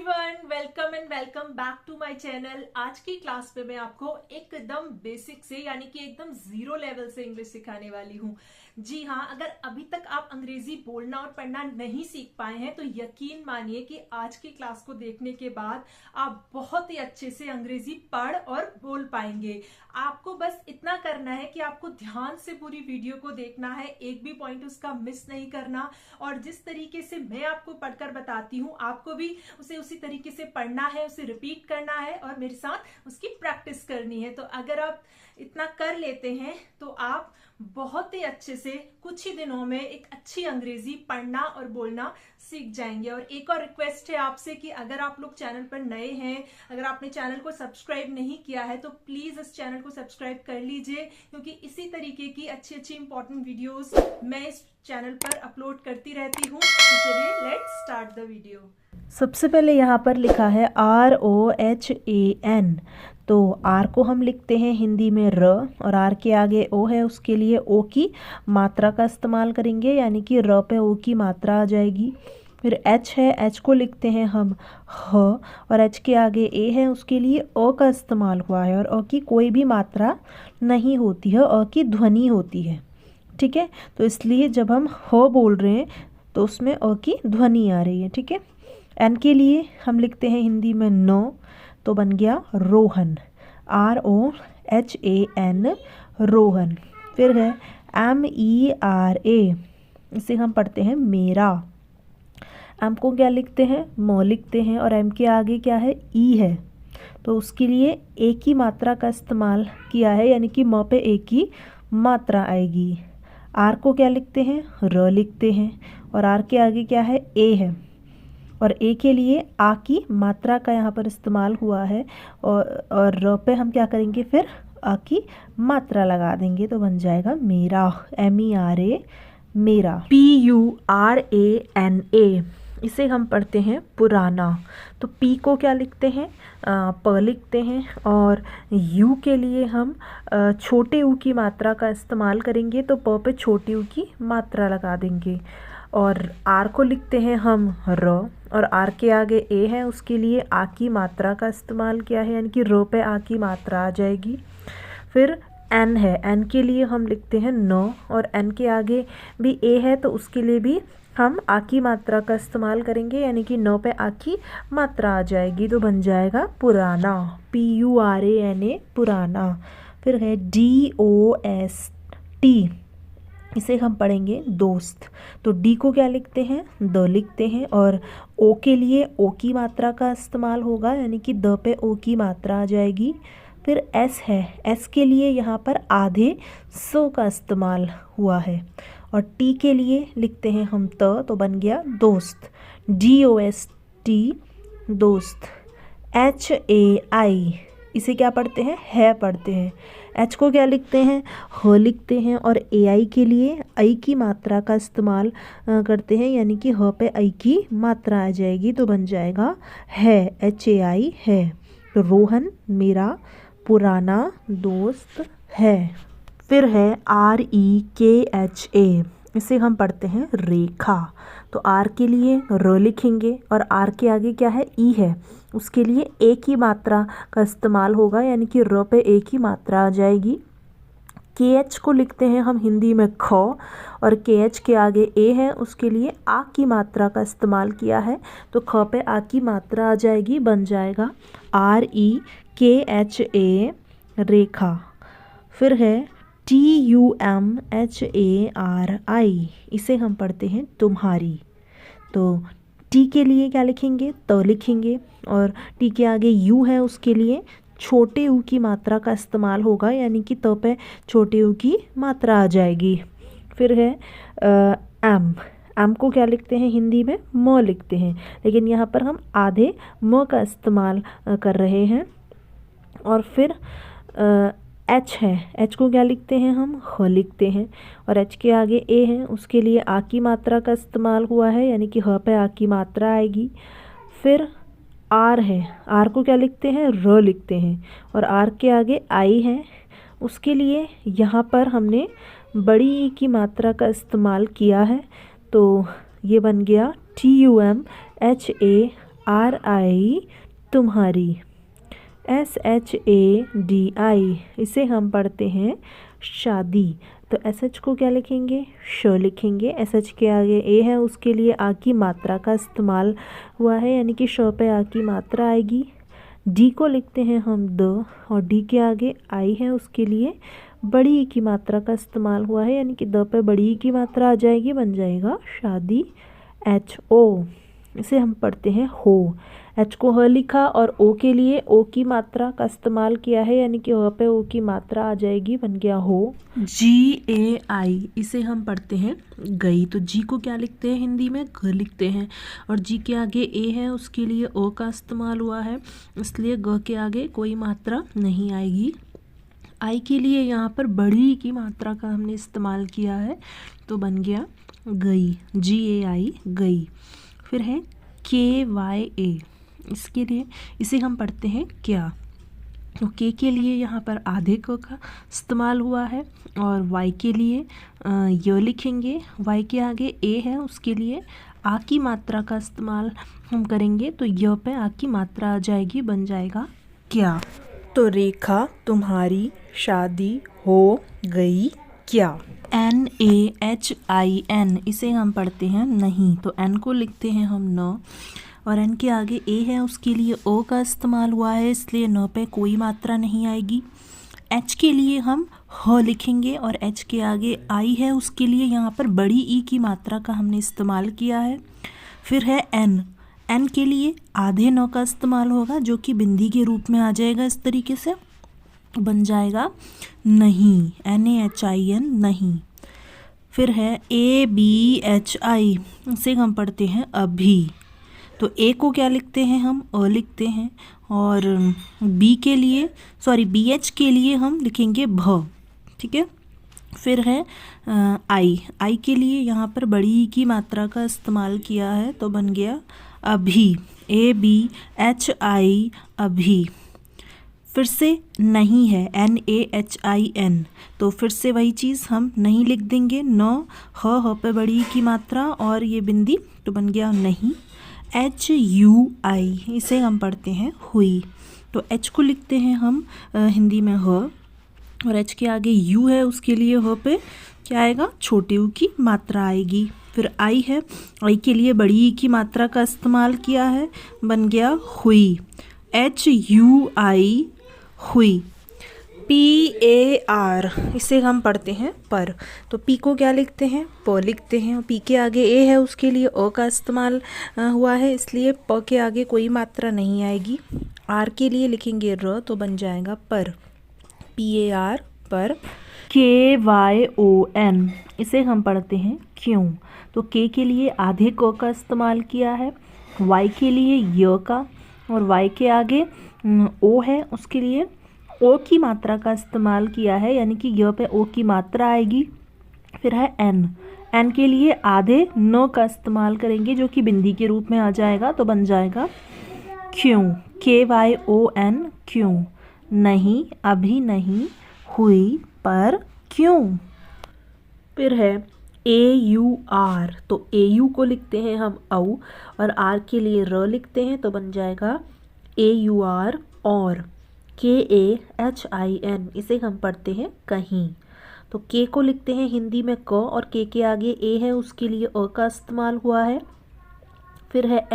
Everyone, welcome and welcome back to my channel. आज की class में मैं आपको एकदम बेसिक से यानी कि एकदम जीरो लेवल से इंग्लिश सिखाने वाली हूँ। जी हाँ, अगर अभी तक आप अंग्रेजी बोलना और पढ़ना नहीं सीख पाए हैं तो यकीन मानिए कि आज की क्लास को देखने के बाद आप बहुत ही अच्छे से अंग्रेजी पढ़ और बोल पाएंगे। आपको बस इतना करना है कि आपको ध्यान से पूरी वीडियो को देखना है, एक भी पॉइंट उसका मिस नहीं करना, और जिस तरीके से मैं आपको पढ़कर बताती हूँ आपको भी उसे उसी तरीके से पढ़ना है, उसे रिपीट करना है और मेरे साथ उसकी प्रैक्टिस करनी है। तो अगर आप इतना कर लेते हैं तो आप बहुत ही अच्छे से कुछ ही दिनों में एक अच्छी अंग्रेजी पढ़ना और बोलना सीख जाएंगे। और एक और रिक्वेस्ट है आपसे कि अगर आप लोग चैनल पर नए हैं, अगर आपने चैनल को सब्सक्राइब नहीं किया है तो प्लीज इस चैनल को सब्सक्राइब कर लीजिए, क्योंकि इसी तरीके की अच्छी अच्छी इंपॉर्टेंट वीडियोस मैं इस चैनल पर अपलोड करती रहती हूँ। तो चलिए लेट्स स्टार्ट द वीडियो। सबसे पहले यहाँ पर लिखा है ROHAN। तो आर को हम लिखते हैं हिंदी में र, और आर के आगे ओ है, उसके लिए ओ की मात्रा का इस्तेमाल करेंगे, यानी कि र पे ओ की मात्रा आ जाएगी। फिर एच है, एच को लिखते हैं हम ह, और एच के आगे ए है, उसके लिए अ का इस्तेमाल हुआ है, और अ की कोई भी मात्रा नहीं होती है, अ की ध्वनि होती है। ठीक है, तो इसलिए जब हम ह बोल रहे हैं तो उसमें अ की ध्वनि आ रही है। ठीक है, एन के लिए हम लिखते हैं हिंदी में नो, तो बन गया रोहन, ROHAN, रोहन। फिर है MERA, इसे हम पढ़ते हैं मेरा। एम को क्या लिखते हैं, म लिखते हैं, और एम के आगे क्या है, ई है, तो उसके लिए ए की मात्रा का इस्तेमाल किया है, यानी कि म पे ए की मात्रा आएगी। आर को क्या लिखते हैं, र लिखते हैं, और आर के आगे क्या है, ए है, और ए के लिए आ की मात्रा का यहाँ पर इस्तेमाल हुआ है, और र पे हम क्या करेंगे, फिर आ की मात्रा लगा देंगे, तो बन जाएगा मेरा, MERA, मेरा। PURANA, इसे हम पढ़ते हैं पुराना। तो पी को क्या लिखते हैं, प लिखते हैं, और यू के लिए हम छोटे यू की मात्रा का इस्तेमाल करेंगे, तो प पे छोटे यू की मात्रा लगा देंगे। और आर को लिखते हैं हम र, और आर के आगे ए है, उसके लिए आ की मात्रा का इस्तेमाल किया है, यानी कि र पे आ की मात्रा आ जाएगी। फिर एन है, एन के लिए हम लिखते हैं न, और एन के आगे भी ए है, तो उसके लिए भी हम आ की मात्रा का इस्तेमाल करेंगे, यानी कि न पे आ की मात्रा आ जाएगी, तो बन जाएगा पुराना, PURANA, पुराना। फिर है DOST, इसे हम पढ़ेंगे दोस्त। तो डी को क्या लिखते हैं, द लिखते हैं, और ओ के लिए ओ की मात्रा का इस्तेमाल होगा, यानी कि द पे ओ की मात्रा आ जाएगी। फिर एस है, एस के लिए यहाँ पर आधे सो का इस्तेमाल हुआ है, और टी के लिए लिखते हैं हम त, तो बन गया दोस्त, DOST, दोस्त। HAI, इसे क्या पढ़ते हैं, है पढ़ते हैं। एच को क्या लिखते हैं, ह लिखते हैं, और AI के लिए आई की मात्रा का इस्तेमाल करते हैं, यानी कि ह पे आई की मात्रा आ जाएगी, तो बन जाएगा है, HAI, है। तो रोहन मेरा पुराना दोस्त है। फिर है REKHA, इसे हम पढ़ते हैं रेखा। तो आर के लिए र लिखेंगे, और आर के आगे क्या है, ई है, उसके लिए ए की मात्रा का इस्तेमाल होगा, यानी कि र पे ए की मात्रा आ जाएगी। KH को लिखते हैं हम हिंदी में ख, और KH के आगे ए है, उसके लिए आ की मात्रा का इस्तेमाल किया है, तो ख पे आ की मात्रा आ जाएगी, बन जाएगा REKHA, रेखा। फिर है TUMHARI, इसे हम पढ़ते हैं तुम्हारी। तो टी के लिए क्या लिखेंगे, त लिखेंगे, और टी के आगे यू है, उसके लिए छोटे यू की मात्रा का इस्तेमाल होगा, यानी कि त पे छोटे यू की मात्रा आ जाएगी। फिर है एम, एम को क्या लिखते हैं, हिंदी में म लिखते हैं, लेकिन यहाँ पर हम आधे म का इस्तेमाल कर रहे हैं। और फिर एच है, एच को क्या लिखते हैं, हम ह लिखते हैं, और एच के आगे ए है, उसके लिए आ की मात्रा का इस्तेमाल हुआ है, यानी कि ह पे आ की मात्रा आएगी। फिर आर है, आर को क्या लिखते हैं, र लिखते हैं, और आर के आगे आई है, उसके लिए यहाँ पर हमने बड़ी ई की मात्रा का इस्तेमाल किया है, तो ये बन गया TUMHARI, RI तुम्हारी। SHADI इसे हम पढ़ते हैं शादी। तो SH को क्या लिखेंगे? श लिखेंगे। SH के आगे ए है, उसके लिए आ की मात्रा का इस्तेमाल हुआ है, यानी कि श पे आ की मात्रा आएगी। डी को लिखते हैं हम द, और डी के आगे आई है, उसके लिए बड़ी ई की मात्रा का इस्तेमाल हुआ है, यानी कि द पे बड़ी ई की मात्रा आ जाएगी, बन जाएगा शादी। HO इसे हम पढ़ते हैं हो। H को ह लिखा और ओ के लिए ओ की मात्रा का इस्तेमाल किया है, यानी कि ह पे ओ की मात्रा आ जाएगी, बन गया हो। GAI इसे हम पढ़ते हैं गई। तो जी को क्या लिखते हैं हिंदी में? ग लिखते हैं, और जी के आगे ए है, उसके लिए ओ का इस्तेमाल हुआ है, इसलिए ग के आगे कोई मात्रा नहीं आएगी। आई के लिए यहाँ पर बड़ी की मात्रा का हमने इस्तेमाल किया है, तो बन गया गई। GAI गई। फिर है KYA, इसके लिए इसे हम पढ़ते हैं क्या। तो के लिए यहाँ पर आधे क का इस्तेमाल हुआ है, और वाई के लिए य लिखेंगे। वाई के आगे ए है, उसके लिए आ की मात्रा का इस्तेमाल हम करेंगे, तो य पे आ की मात्रा आ जाएगी, बन जाएगा क्या। तो रेखा तुम्हारी शादी हो गई क्या। NAHIN इसे हम पढ़ते हैं नहीं। तो एन को लिखते हैं हम न, और एन के आगे ए है, उसके लिए ओ का इस्तेमाल हुआ है, इसलिए न पे कोई मात्रा नहीं आएगी। एच के लिए हम ह लिखेंगे, और एच के आगे आई है, उसके लिए यहाँ पर बड़ी ई की मात्रा का हमने इस्तेमाल किया है। फिर है एन। एन के लिए आधे न का इस्तेमाल होगा, जो कि बिंदी के रूप में आ जाएगा, इस तरीके से बन जाएगा नहीं। NAHIN नहीं। फिर है ABHI, इसे हम पढ़ते हैं अभी। तो ए को क्या लिखते हैं हम? अ लिखते हैं, और बी के लिए BH के लिए हम लिखेंगे भ, ठीक है। फिर है आई के लिए यहाँ पर बड़ी ई की मात्रा का इस्तेमाल किया है, तो बन गया अभी। ABHI अभी। फिर से नहीं है NAHIN, तो फिर से वही चीज़ हम नहीं लिख देंगे, न ह पे बड़ी ई की मात्रा और ये बिंदी, तो बन गया नहीं। HUI इसे हम पढ़ते हैं हुई। तो H को लिखते हैं हम हिंदी में ह, और H के आगे U है, उसके लिए ह पे क्या आएगा? छोटे U की मात्रा आएगी। फिर आई है, आई के लिए बड़ी ई की मात्रा का इस्तेमाल किया है, बन गया हुई। HUI हुई। PAR इसे हम पढ़ते हैं पर। तो पी को क्या लिखते हैं? प लिखते हैं, पी के आगे ए है, उसके लिए अ का इस्तेमाल हुआ है, इसलिए प के आगे कोई मात्रा नहीं आएगी। आर के लिए लिखेंगे र, तो बन जाएगा पर। PAR पर। KYON इसे हम पढ़ते हैं क्यों। तो के लिए आधे क का इस्तेमाल किया है, वाई के लिए य का, और वाई के आगे ओ है, उसके लिए ओ की मात्रा का इस्तेमाल किया है, यानी कि य पे ओ की मात्रा आएगी। फिर है एन। एन के लिए आधे न का इस्तेमाल करेंगे, जो कि बिंदी के रूप में आ जाएगा, तो बन जाएगा क्यों। KYON क्यों। नहीं, अभी नहीं हुई, पर क्यों। फिर है AUR। तो AU को लिखते हैं हम औ, और आर के लिए र लिखते हैं, तो बन जाएगा AUR और। KAHIN इसे हम पढ़ते हैं कहीं। तो के को लिखते हैं हिंदी में क, और के आगे ए है, उसके लिए अ का इस्तेमाल हुआ है। फिर है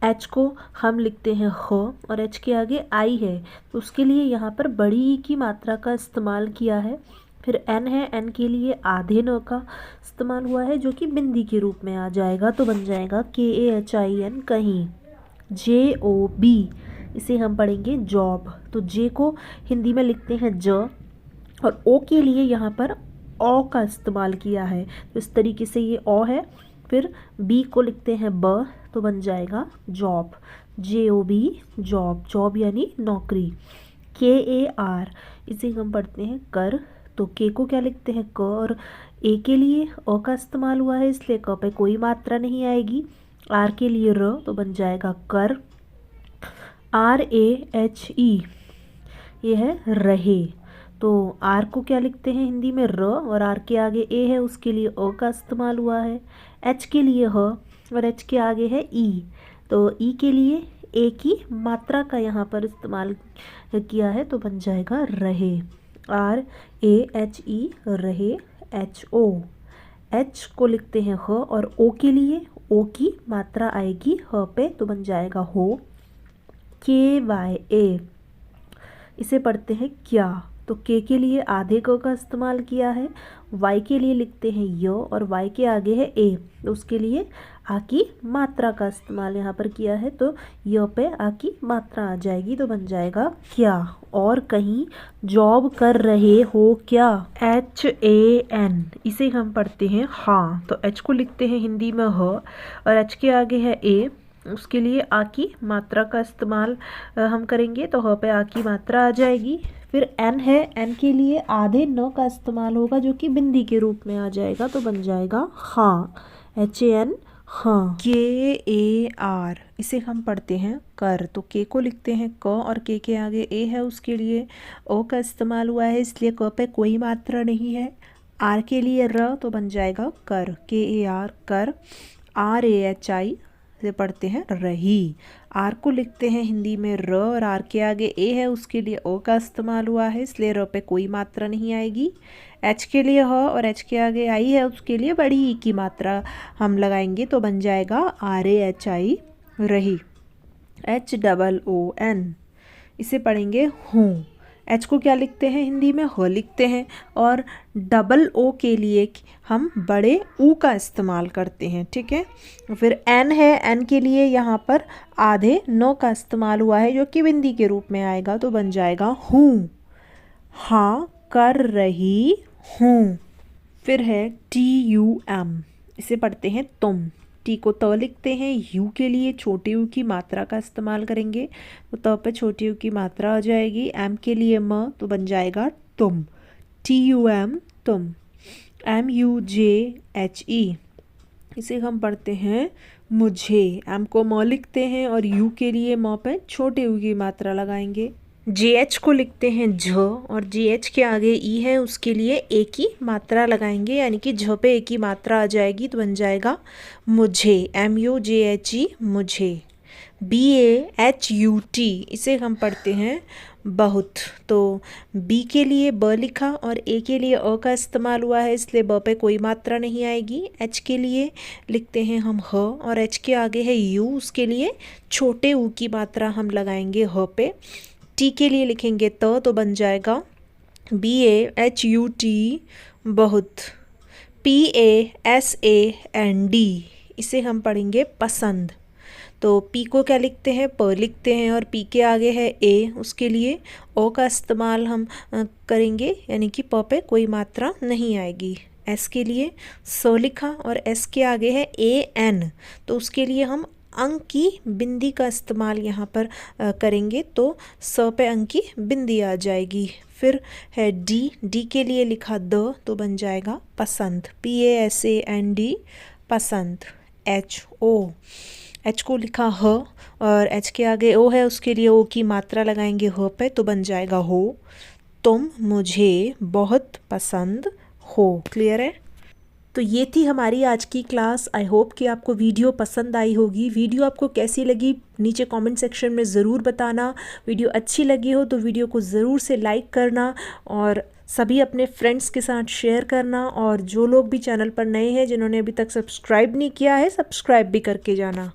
एच को हम लिखते हैं ह, और एच के आगे आई है, तो उसके लिए यहाँ पर बड़ी ई की मात्रा का इस्तेमाल किया है। फिर एन है, एन के लिए आधे न का इस्तेमाल हुआ है, जो कि बिंदी के रूप में आ जाएगा, तो बन जाएगा KAHIN कहीं। JOB इसे हम पढ़ेंगे जॉब। तो जे को हिंदी में लिखते हैं ज, और ओ के लिए यहाँ पर ओ का इस्तेमाल किया है, तो इस तरीके से ये ओ है। फिर बी को लिखते हैं ब, तो बन जाएगा जॉब। JOB job. जॉब यानी नौकरी। KAR इसे हम पढ़ते हैं कर। तो के को क्या लिखते हैं क, और ए के लिए अ का इस्तेमाल हुआ है, इसलिए क पे कोई मात्रा नहीं आएगी। आर के लिए र, तो बन जाएगा कर। RAHE ये है रहे। तो आर को क्या लिखते हैं हिंदी में र, और आर के आगे ए है, उसके लिए अ का इस्तेमाल हुआ है। एच के लिए ह, और एच के आगे है ई, तो ई के लिए ए की मात्रा का यहाँ पर इस्तेमाल किया है तो बन जाएगा रहे। RAHE रहे HO। H को लिखते हैं ह और O के लिए O की मात्रा आएगी ह पे तो बन जाएगा हो। KYA इसे पढ़ते हैं क्या, तो के लिए आधे क का इस्तेमाल किया है। Y के लिए लिखते हैं य और Y के आगे है ए तो उसके लिए आ की मात्रा का इस्तेमाल यहाँ पर किया है तो य पे आ की मात्रा आ जाएगी तो बन जाएगा क्या। और कहीं जॉब कर रहे हो क्या, HAN इसे हम पढ़ते हैं हाँ, तो H को लिखते हैं हिंदी में ह और H के आगे है ए उसके लिए आ की मात्रा का इस्तेमाल हम करेंगे तो ह पे आ की मात्रा आ जाएगी। फिर एन है, एन के लिए आधे न का इस्तेमाल होगा जो कि बिंदी के रूप में आ जाएगा तो बन जाएगा हाँ, HAN हाँ। KAR इसे हम पढ़ते हैं कर, तो के को लिखते हैं क और के आगे ए है उसके लिए ओ का इस्तेमाल हुआ है इसलिए क पे कोई मात्रा नहीं है। आर के लिए र तो बन जाएगा कर, KAR कर। RAHI से पढ़ते हैं रही। आर को लिखते हैं हिंदी में र और आर के आगे ए है उसके लिए ओ का इस्तेमाल हुआ है इसलिए र पे कोई मात्रा नहीं आएगी। एच के लिए ह और एच के आगे आई है उसके लिए बड़ी ई की मात्रा हम लगाएंगे तो बन जाएगा RAHI रही। HOON इसे पढ़ेंगे हूँ। एच को क्या लिखते हैं हिंदी में ह लिखते हैं और डबल ओ के लिए हम बड़े ऊ का इस्तेमाल करते हैं, ठीक है। फिर एन है, एन के लिए यहाँ पर आधे नो का इस्तेमाल हुआ है जो कि बिंदी के रूप में आएगा तो बन जाएगा हूँ, हाँ कर रही हूँ। फिर है TUM इसे पढ़ते हैं तुम। टी को त लिखते हैं, यू के लिए छोटे यू की मात्रा का इस्तेमाल करेंगे तो त पे छोटी यू की मात्रा आ जाएगी। एम के लिए म तो बन जाएगा तुम, TUM तुम। MUJHE इसे हम पढ़ते हैं मुझे। एम को म लिखते हैं और यू के लिए म पे छोटे यू की मात्रा लगाएंगे। JH को लिखते हैं झ और JH के आगे ई है उसके लिए ए की मात्रा लगाएंगे यानी कि झ पे ए की मात्रा आ जाएगी तो बन जाएगा मुझे, MUJHE मुझे। BAHUT इसे हम पढ़ते हैं बहुत, तो बी के लिए ब लिखा और ए के लिए अ का इस्तेमाल हुआ है इसलिए ब पे कोई मात्रा नहीं आएगी। एच के लिए लिखते हैं हम ह और एच के आगे है यू उसके लिए छोटे ऊ की मात्रा हम लगाएंगे ह पे। टी के लिए लिखेंगे तो बन जाएगा BAHUT बहुत। PASAND इसे हम पढ़ेंगे पसंद, तो पी को क्या लिखते हैं प लिखते हैं और पी के आगे है ए उसके लिए ओ का इस्तेमाल हम करेंगे यानी कि प पे कोई मात्रा नहीं आएगी। एस के लिए स लिखा और एस के आगे है AN तो उसके लिए हम अंक की बिंदी का इस्तेमाल यहाँ पर करेंगे तो स पे अंक की बिंदी आ जाएगी। फिर है डी के लिए लिखा द तो बन जाएगा पसंद, PASAND पसंद। एच को लिखा ह और एच के आगे ओ है उसके लिए ओ की मात्रा लगाएंगे ह पे तो बन जाएगा हो, तुम मुझे बहुत पसंद हो। क्लियर है। तो ये थी हमारी आज की क्लास। आई होप कि आपको वीडियो पसंद आई होगी। वीडियो आपको कैसी लगी नीचे कमेंट सेक्शन में ज़रूर बताना। वीडियो अच्छी लगी हो तो वीडियो को ज़रूर से लाइक करना और सभी अपने फ्रेंड्स के साथ शेयर करना, और जो लोग भी चैनल पर नए हैं जिन्होंने अभी तक सब्सक्राइब नहीं किया है सब्सक्राइब भी करके जाना।